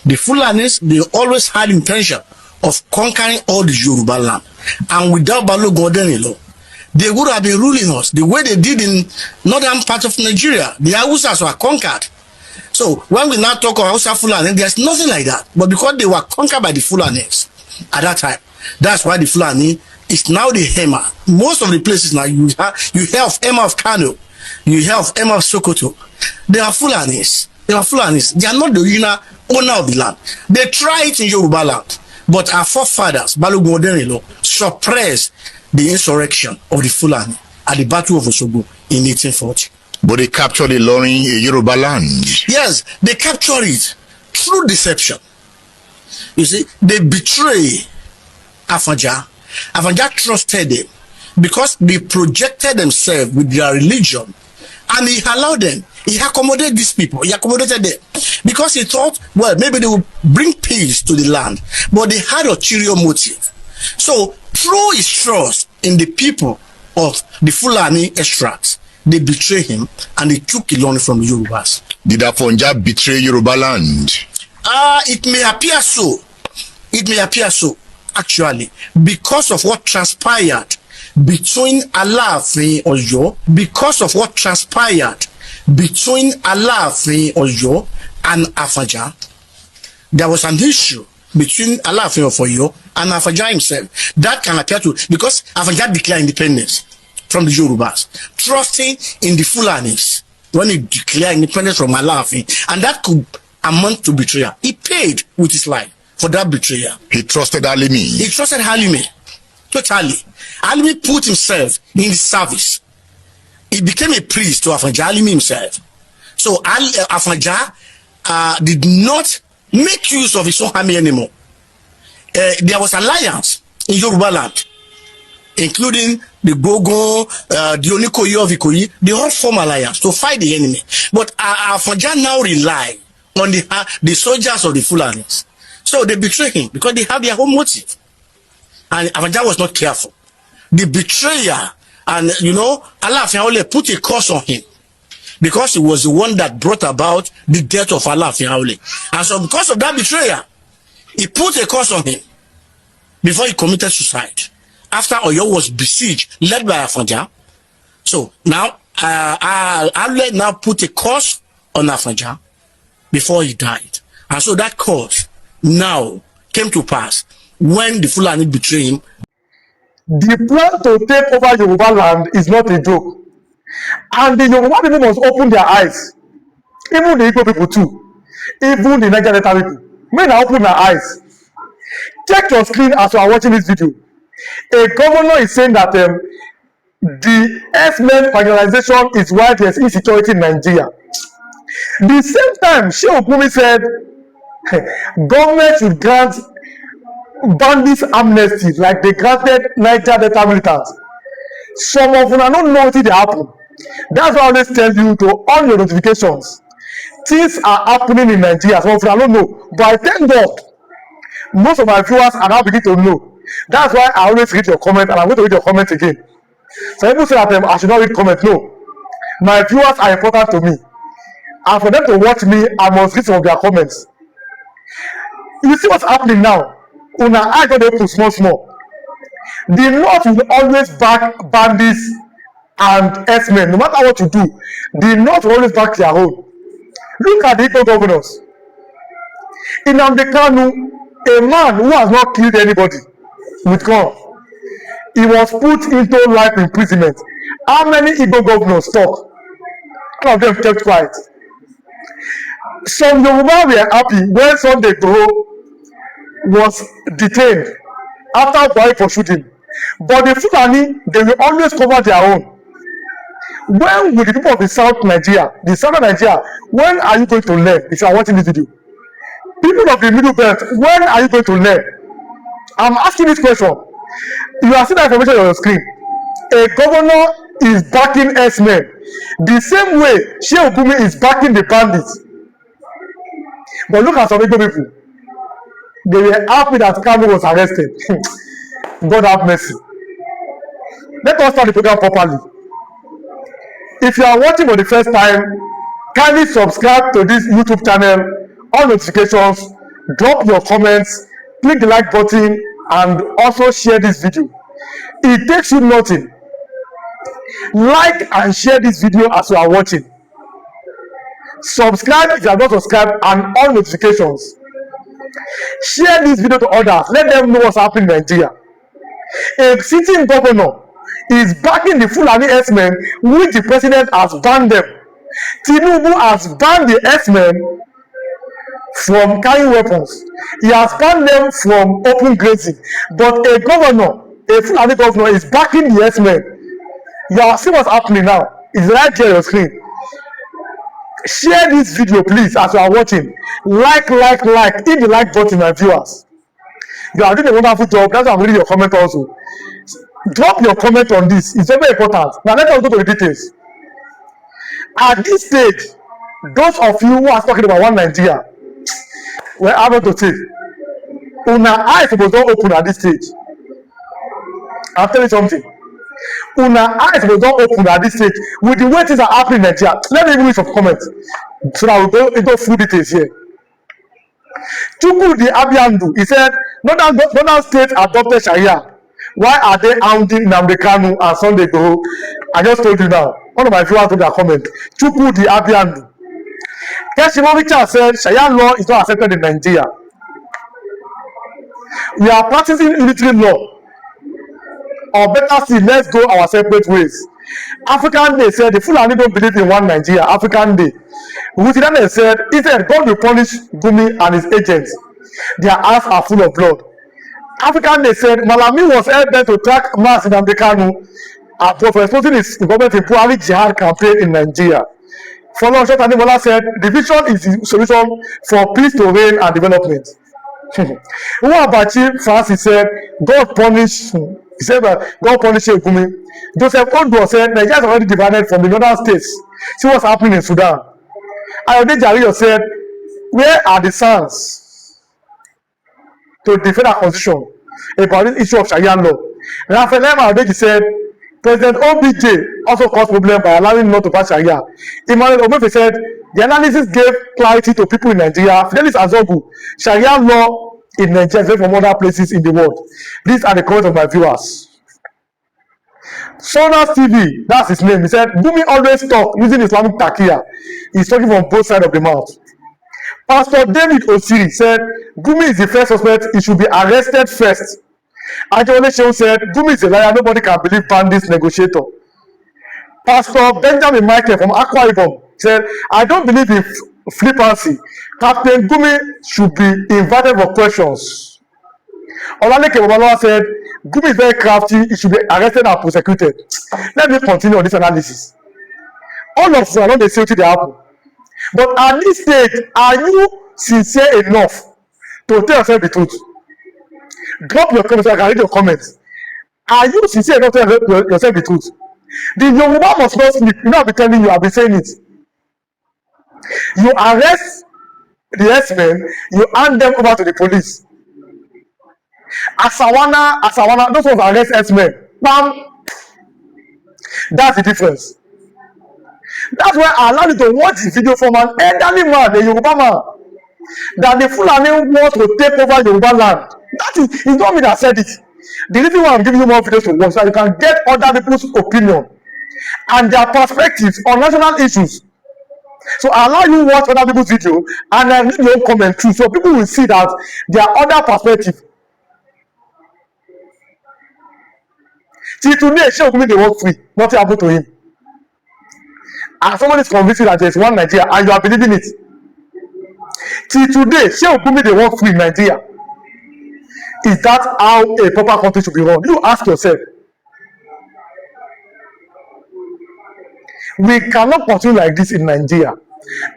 The Fulanis, they always had intention of conquering all the Yoruba land. And without Balogun, they would have been ruling us the way they did in northern part of Nigeria. The Hausas were conquered. So when we now talk of Hausa Fulani, there's nothing like that. But because they were conquered by the Fulanis at that time, that's why the Fulani is now the Hema. Most of the places now you hear of Hema of Kano, you hear of Hema of Sokoto. They are Fulanis. They are Fulanis. They are not the original owner of the land. They tried it in Yoruba land, but our forefathers, Balogun Odenrilo, suppressed the insurrection of the Fulani at the Battle of Osogbo in 1840. But they captured the Ilorin Yoruba land. Yes, they captured it through deception. You see, they betray Afanja. Afanja trusted them because they projected themselves with their religion, and he allowed them. He accommodated these people. He accommodated them because he thought, well, maybe they will bring peace to the land, but they had ulterior motive. So through his trust in the people of the Fulani extracts, they betrayed him and they took Ilorin from the Yorubas. Did Afanja betray Yoruba land? It may appear so. It may appear so, actually, because of what transpired between Alaafin Oyo, and Afanja. There was an issue between Alaafin of Oyo and Afanja himself. That can appear to, because Afanja declared independence from the Yorubas, trusting in the Fulanis when he declared independence from Alaafin, and that could amount to betrayal. He paid with his life for that betrayal. He trusted Alimi. He trusted Alimi totally. Alimi put himself in the service. He became a priest to Afanja, Alimi himself. So Afanja did not make use of his own army anymore. There was alliance in Yoruba land, including the Gogo, the Onikoyi of Ikoyi. They all form alliance to fight the enemy. But Afanja now rely on the soldiers of the Fulanis. So they betray him because they have their own motive. And Afanja was not careful. The betrayer, and Alaafin Aole put a curse on him because he was the one that brought about the death of Alaafin Aole. And so because of that betrayer, he put a curse on him before he committed suicide. After Oyo was besieged, led by Afanja. So now, Aole now put a curse on Afanja before he died. And so that curse now came to pass when the Fulani betrayed him. The plan to take over Yoruba land is not a joke. And the Yoruba people must open their eyes. Even the Igbo people too. Even the Niger Delta people. May now open their eyes. Check your screen as you are watching this video. A governor is saying that the Herdsmen marginalization is why there is insecurity in Nigeria. The same time, Sheikh said government should grant bandits amnesty like they granted Niger Delta militants. Some of them don't know what they happen. That's why I always tell you to on your notifications. Things are happening in Nigeria. Some of them don't know. But I thank God, most of my viewers are now beginning to know. That's why I always read your comment, and I'm going to read your comment again. Some people say that I should not read comment. No. My viewers are important to me. And for them to watch me, I must read some of their comments. You see what's happening now? Una I got them to small. The North will always back bandits and Herdsmen. No matter what you do, the North will always back their own. Look at the Igbo governors. In Kanu, a man who has not killed anybody with gun, he was put into life imprisonment. How many Igbo governors talk? All of them kept quiet. Some Yoruba were happy when Sunday Igboho was detained after Buhari pursued him. But the Fulani, they will always cover their own. When will the people of the South Nigeria, the Southern Nigeria, when are you going to learn if you are watching this video? People of the Middle Belt, when are you going to learn? I'm asking this question. You are seeing that information on your screen. A governor is backing Herdsmen the same way Sheikh Gumi is backing the bandits. But look at some Igbo people. They were happy that Kanu was arrested. God have mercy. Let us start the program properly. If you are watching for the first time, kindly subscribe to this YouTube channel, on notifications, drop your comments, click the like button, and also share this video. It takes you nothing. Like and share this video as you are watching. Subscribe if you have not subscribed, and on notifications. Share this video to others. Let them know what's happening in Nigeria. A sitting governor is backing the Fulani herdsmen, which the president has banned them. Tinubu has banned the herdsmen from carrying weapons. He has banned them from open grazing. But a governor, a Fulani governor, is backing the herdsmen. You are seeing what's happening now. It's right here on your screen. Share this video, please, as you are watching. Like, hit the like button, my viewers. You are doing a wonderful job. That's why I'm reading your comment also. Drop your comment on this. It's very important. Now let us go to the details. At this stage, those of you who are talking about one Nigeria, we're able to say, una eyes was not open at this stage. I'll tell you something. Una eyes was not open at this stage with the way things are happening in Nigeria. Let me even read some comments so that we'll go into full details here. Chuku the Abiandu, he said, Northern states adopted Sharia. Why are they hounding Nnamdi Kanu and Sunday Igboho? I just told you now. One of my viewers told that comment. Chuku the Abiandu. Keshimovicha said, Sharia law is not accepted in Nigeria. We are practicing unitary law. Or better still, let's go our separate ways. African Day said, the Fulani don't believe in one Nigeria. African Day. Wutidane said, he said, God will punish Gumi and his agents. Their eyes are full of blood. African Day said, Malami was held there to track mass in Nnamdi Kanu for exposing his government in Puari Jihad campaign in Nigeria. Follow Shot Animola said, the vision is the solution for peace to reign and development. Uwabachi Francis said, God punish. He said, God punish Gumi. Joseph Ondo said, Nigeria is already divided from the northern states. See what's happening in Sudan. Ayode Jariyo said, where are the sons to defend our constitution about this issue of Sharia law? Rafael Adeji said, President OBJ also caused problem by allowing not to pass Sharia. Emmanuel Omefe said, the analysis gave clarity to people in Nigeria. Fidelis Azogu, Sharia law in Nigeria is different from other places in the world. These are the comments of my viewers. Sonas TV, that's his name. He said, Gumi always talk using Islamic takia. He's talking from both sides of the mouth. Pastor David Osiri said, Gumi is the first suspect. He should be arrested first. Ajole Shehu said, Gumi is a liar. Nobody can believe Pandis negotiator. Pastor Benjamin Michael from Akwa Ibom said, I don't believe in flippancy. Captain Gumi should be invited for questions. Olaleke Babalola said, Gumi is very crafty. He should be arrested and prosecuted. Let me continue on this analysis. All of us are not the same thing that happen. But at this stage, are you sincere enough to tell yourself the truth? Drop your comments so I can read your comments. Are you sincere enough to tell yourself the truth? The Yoruba must not sleep. You know, I'll be telling you, I'll be saying it. You arrest the herdsmen, you hand them over to the police. Asawana, those ones arrest herdsmen. Bam! That's the difference. That's why I allowed you to watch the video from an elderly man, a Yoruba man, that the Fulani want to take over Yoruba land. That is, it's not me that said it. The reason why I'm giving you more videos to watch so that you can get other people's opinion and their perspectives on national issues. So I allow you to watch other people's video and then read your own comment too, so people will see that there are other perspectives. Till today, Shehu Gumi dey work free. Nothing happened to him. And someone is convinced that there is one Nigeria and you are believing it. Till today, Shehu Gumi dey work free in Nigeria. Is that how a proper country should be run? You ask yourself. We cannot continue like this in Nigeria.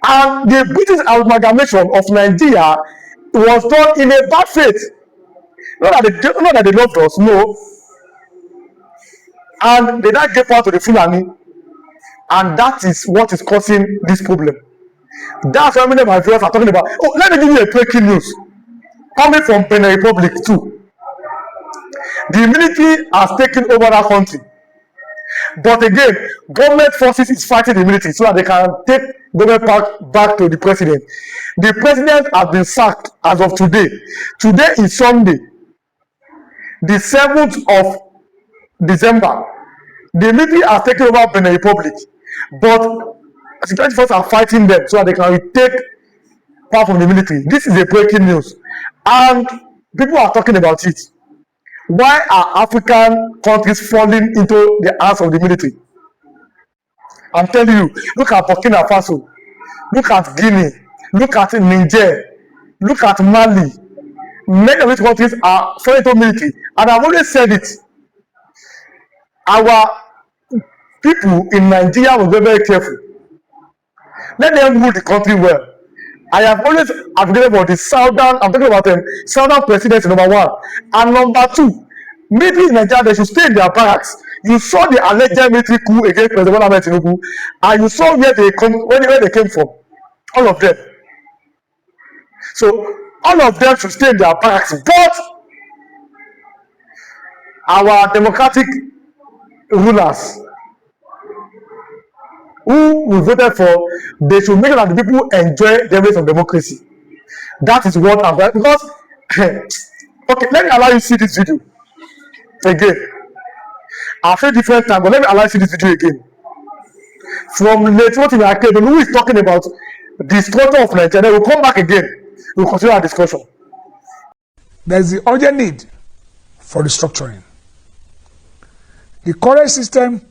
And the British amalgamation of Nigeria was done in a bad faith. Not that they loved us, no. And they now gave power to the Fulani. And that is what is causing this problem. That's why many of my viewers are talking about. Oh, let me give you a breaking news. Coming from Benin Republic too. The military has taken over that country. But again, government forces is fighting the military so that they can take government back to the president. The president has been sacked as of today. Today is Sunday, the 7th of December. The military has taken over Benin Republic, but security forces are fighting them so that they can take power from the military. This is a breaking news, and people are talking about it. Why are African countries falling into the hands of the military? I'm telling you, look at Burkina Faso, look at Guinea, look at Niger, look at Mali. Many of these countries are falling into military, and I've always said it. Our people in Nigeria will be very careful. Let them rule the country well. I have always advocated for the southern, I'm talking about them, southern presidency, number one. And number two, military in Nigeria, they should stay in their barracks. You saw the alleged military coup against President Tinubu, and you saw where they came from. All of them. So, all of them should stay in their barracks. But our democratic rulers, who we voted for, they should make sure that the people enjoy the race of democracy. That is what I'm going, because okay, let me allow you to see this video again. I've said different times, but let me allow you to see this video again. From late who is talking about the structure of Nigeria. We'll come back again. We'll continue our discussion. There's the urgent need for restructuring. The current system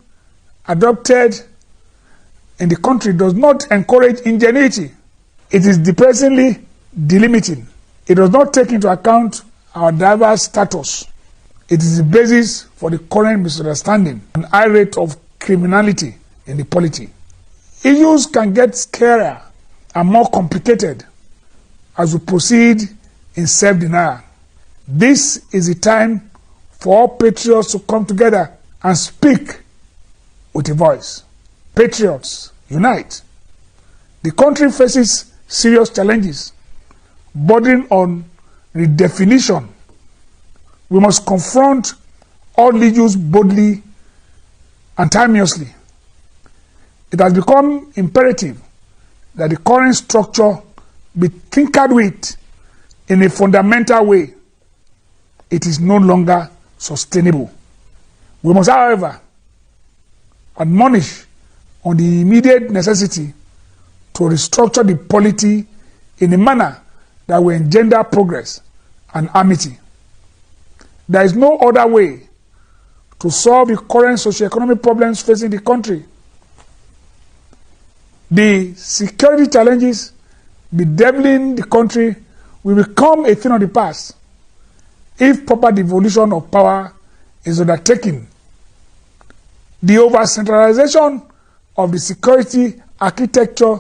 adopted in the country does not encourage ingenuity. It is depressingly delimiting. It does not take into account our diverse status. It is the basis for the current misunderstanding and high rate of criminality in the polity. Issues can get scarier and more complicated as we proceed in self-denial. This is the time for all patriots to come together and speak with a voice. Patriots, unite. The country faces serious challenges, bordering on redefinition. We must confront all issues boldly and timelessly. It has become imperative that the current structure be tinkered with in a fundamental way. It is no longer sustainable. We must, however, admonish on the immediate necessity to restructure the polity in a manner that will engender progress and amity. There is no other way to solve the current socio-economic problems facing the country. The security challenges bedeviling the country will become a thing of the past if proper devolution of power is undertaken. The over-centralization of the security architecture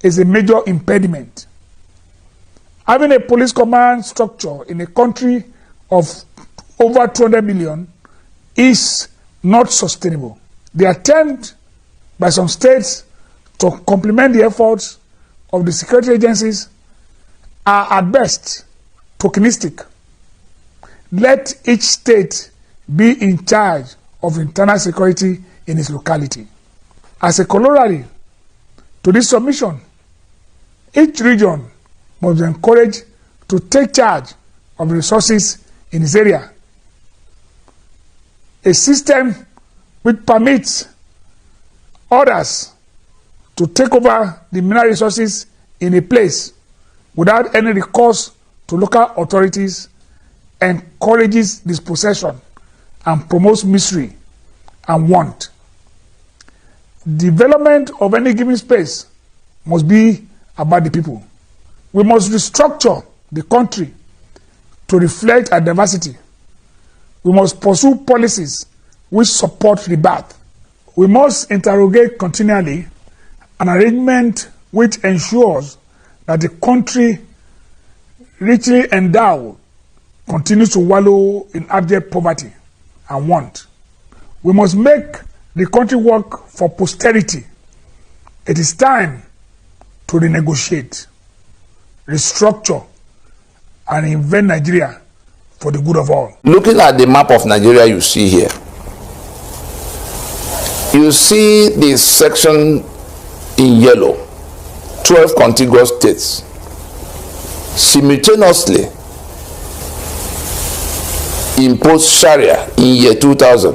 is a major impediment. Having a police command structure in a country of over 200 million is not sustainable. The attempt by some states to complement the efforts of the security agencies are at best tokenistic. Let each state be in charge of internal security in its locality. As a corollary to this submission, each region must be encouraged to take charge of the resources in its area. A system which permits others to take over the mineral resources in a place without any recourse to local authorities encourages dispossession and promotes misery and want. Development of any given space must be about the people. We must restructure the country to reflect our diversity. We must pursue policies which support rebirth. We must interrogate continually an arrangement which ensures that the country richly endowed continues to wallow in abject poverty and want. We must make the country work for posterity. It is time to renegotiate, restructure, and invent Nigeria for the good of all. Looking at the map of Nigeria you see here, You see the section in yellow, 12 contiguous states simultaneously imposed Sharia in year 2000,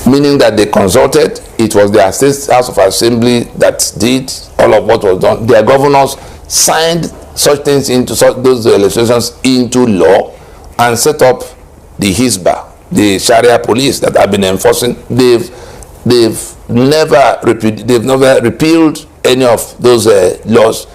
meaning that they consulted. It was their state House of Assembly that did all of what was done. Their governors signed such things into those legislations into law and set up the Hisbah, the Sharia police that have been enforcing. They've never repealed any of those laws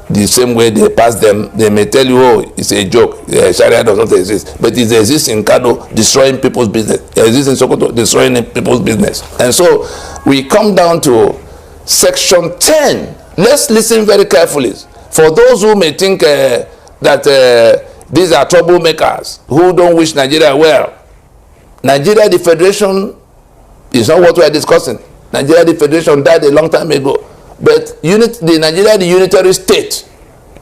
the same way they pass them. They may tell you, oh, it's a joke, Sharia does not exist, but it exists in Kano, destroying people's business. It exists in Sokoto, destroying people's business. And so we come down to section 10. Let's listen very carefully. For those who may think that these are troublemakers who don't wish Nigeria well, Nigeria, the Federation, is not what we are discussing. Nigeria, the Federation, died a long time ago. But the Nigeria, the unitary state,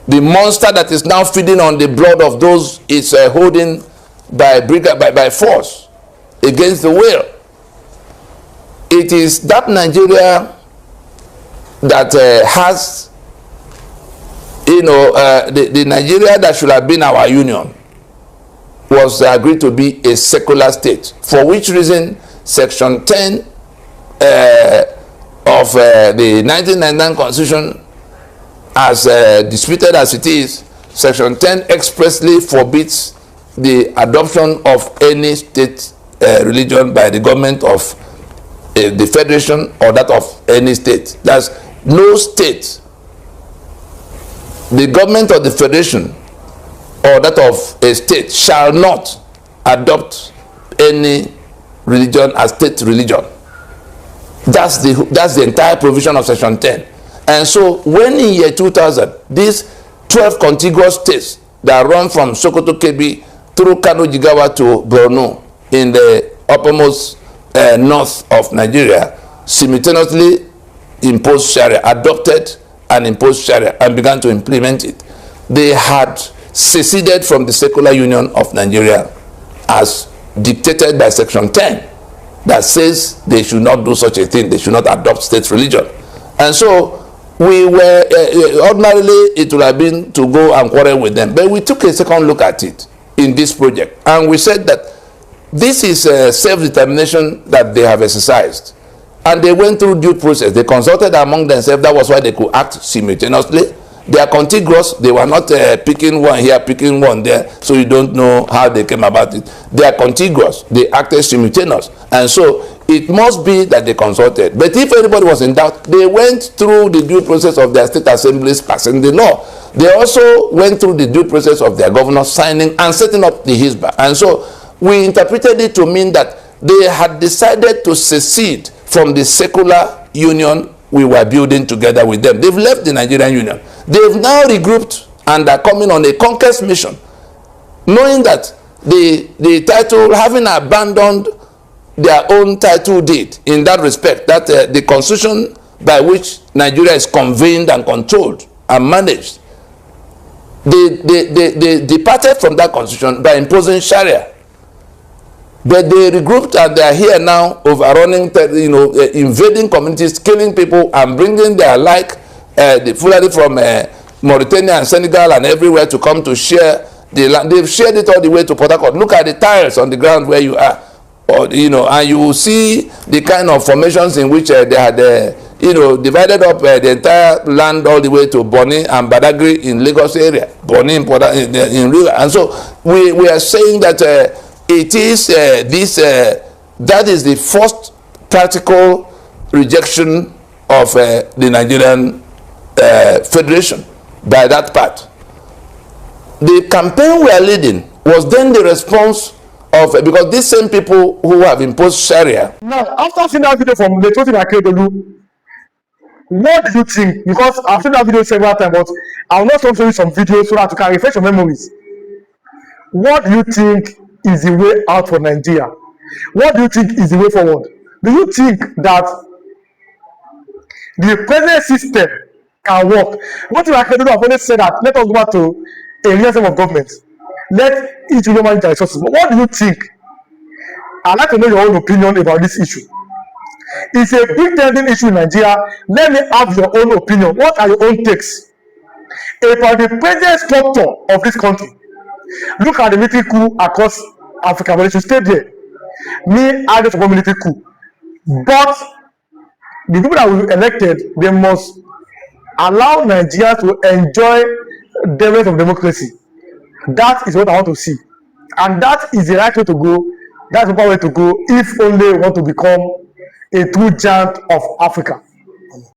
the monster that is now feeding on the blood of those it's holding by force against the will. It is that Nigeria that has, the Nigeria that should have been our union was agreed to be a secular state. For which reason, Section 10 of the 1999 Constitution, as disputed as it is, Section 10 expressly forbids the adoption of any state religion by the government of the Federation or that of any state. That's no state, the government of the Federation or that of a state shall not adopt any religion as state religion. That's the entire provision of Section 10. And so when in year 2000, these 12 contiguous states that run from Sokoto Kebbi through Kano Jigawa to Borno in the uppermost north of Nigeria simultaneously imposed Sharia, adopted and imposed Sharia and began to implement it, they had seceded from the secular union of Nigeria as dictated by Section 10 that says they should not do such a thing, they should not adopt state religion. And so we were, ordinarily it would have been to go and quarrel with them, but we took a second look at it in this project and we said that this is self-determination that they have exercised, and they went through due process. They consulted among themselves. That was why they could act simultaneously. They are contiguous. They were not picking one here, picking one there, so you don't know how they came about it. They are contiguous. They acted simultaneous, and so it must be that they consulted. But if anybody was in doubt, they went through the due process of their state assemblies passing the law. They also went through the due process of their governors signing and setting up the Hisbah. And so we interpreted it to mean that they had decided to secede from the secular union we were building together with them. They've left the Nigerian Union. They've now regrouped and are coming on a conquest mission, knowing that the title, having abandoned their own title deed in that respect, that the constitution by which Nigeria is convened and controlled and managed, they departed from that constitution by imposing Sharia. But they regrouped and they are here now overrunning, invading communities, killing people and bringing their the Fulani from Mauritania and Senegal and everywhere to come to share the land. They've shared it all the way to Port Harcourt. Look at the tiles on the ground where you are, and you will see the kind of formations in which they had, divided up the entire land all the way to Bonny and Badagry in Lagos area, Bonny in River. And so we are saying that it is that is the first practical rejection of the Nigerian Federation by that part. The campaign we are leading was then the response of, because these same people who have imposed Sharia. Now, after seeing that video from Letoti Akeredolu, what do you think? Because I've seen that video several times, but I will not show you some videos so that you can refresh your memories. What do you think is the way out for Nigeria? What do you think is the way forward? Do you think that the present system can work? What if I can do? I've always said that let us go back to a real system of government. Let each woman manage their resources. But what do you think? I'd like to know your own opinion about this issue. It's a big trending issue in Nigeria. Let me have your own opinion. What are your own takes about the present structure of this country? Look at the military coup across Africa, but they should stay there. Me, I just want military coup. But the people that will be elected, they must allow Nigeria to enjoy the rest of democracy. That is what I want to see. And that is the right way to go. That's the proper way to go if only we want to become a true giant of Africa.